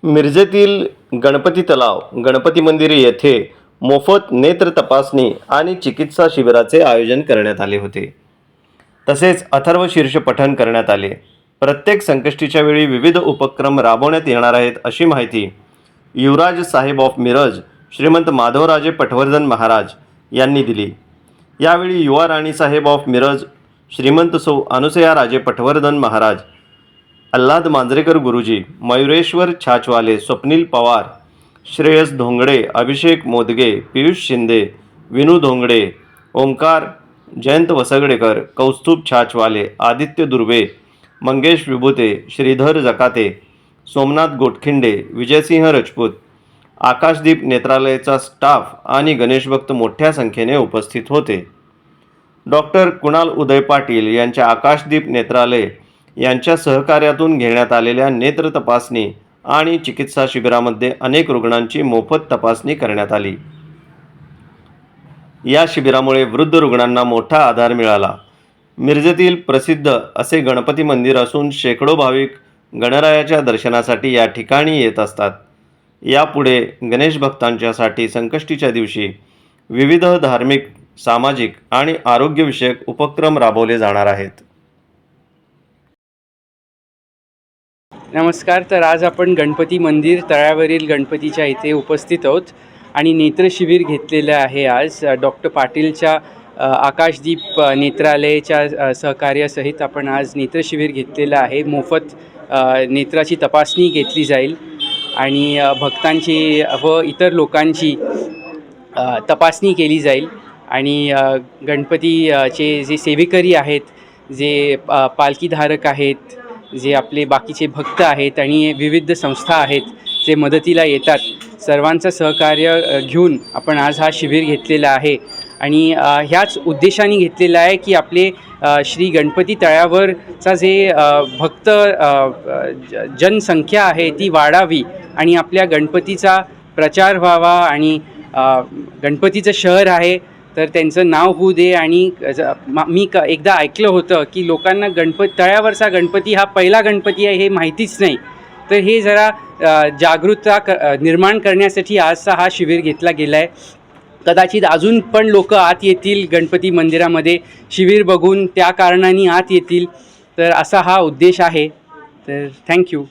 मिरजेतील गणपती तलाव गणपती मंदिर येथे मोफत नेत्र तपासणी आणि चिकित्सा शिबिराचे आयोजन करण्यात आले होते. तसेच अथर्व शीर्ष पठण करण्यात आले. प्रत्येक संकष्टीच्या वेळी विविध उपक्रम राबवण्यात येणार आहेत अशी माहिती युवराज साहेब ऑफ मिरज श्रीमंत माधवराजे पटवर्धन महाराज यांनी दिली. यावेळी युवा राणी साहेब ऑफ मिरज श्रीमंत सौ अनुसया राजे पटवर्धन महाराज, आल्हाद मांजरेकर गुरुजी, मयुरेश्वर छाछवाले, स्वप्नील पवार, श्रेयस धोंगडे, अभिषेक मोदगे, पियुष शिंदे, विनू धोंगडे, ओंकार, जयंत वसगडेकर, कौस्तुभ छाछवाले, आदित्य दुर्वे, मंगेश विभूते, श्रीधर जकाते, सोमनाथ गोटखिंडे, विजयसिंह राजपूत, आकाशदीप नेत्रालयाचा स्टाफ आणि गणेशभक्त मोठ्या संख्येने उपस्थित होते. डॉक्टर कुणाल उदय पाटील यांच्या आकाशदीप नेत्रालय यांच्या सहकार्यातून घेण्यात आलेल्या नेत्र तपासणी आणि चिकित्सा शिबिरामध्ये अनेक रुग्णांची मोफत तपासणी करण्यात आली. या शिबिरामुळे वृद्ध रुग्णांना मोठा आधार मिळाला. मिरजेतील प्रसिद्ध असे गणपती मंदिर असून शेकडो भाविक गणरायाच्या दर्शनासाठी या ठिकाणी येत असतात. यापुढे गणेश भक्तांच्यासाठी संकष्टीच्या दिवशी विविध धार्मिक, सामाजिक आणि आरोग्यविषयक उपक्रम राबवले जाणार आहेत. नमस्कार. तर आज आपण गणपती मंदिर तळ्यावरील गणपतीच्या इथे उपस्थित आहोत आणि नेत्रशिबिर घेतलेलं आहे. आज डॉक्टर पाटीलच्या आकाशदीप नेत्रालयाच्या सहकार्यासहित आपण आज नेत्रशिबिर घेतलेलं आहे. मोफत नेत्राची तपासणी घेतली जाईल आणि भक्तांची व इतर लोकांची तपासणी केली जाईल आणि गणपतीचे जे सेवेकरी आहेत, जे पालखीधारक आहेत, जे आपले बाकीचे भक्त आहेत आणि विविध संस्था आहेत जे मदतीला येतात, सर्वांचं सहकार्य घेऊन आपण आज हा शिबिर घेतलेला आहे. आणि ह्याच उद्देशाने घेतलेला आहे की आपले श्री गणपती तळ्यावरचा जे भक्त जनसंख्या आहे ती वाढावी आणि आपल्या गणपतीचा प्रचार व्हावा आणि गणपतीचं शहर आहे तर त्यांचं नाव होऊ दे. आणि मी एकदा ऐकलं होतं की लोकांना तळ्यावरचा गणपती हा पहिला गणपती आहे हे माहितीच नाही. तर हे जरा जागरूकता निर्माण करण्यासाठी आजचा हा शिबिर घेतला गेला आहे. कदाचित अजून पण लोक आत येतील गणपती मंदिरामध्ये शिबिर बघून, त्या कारणाने आत येतील. तर असा हा उद्देश आहे. तर थँक्यू.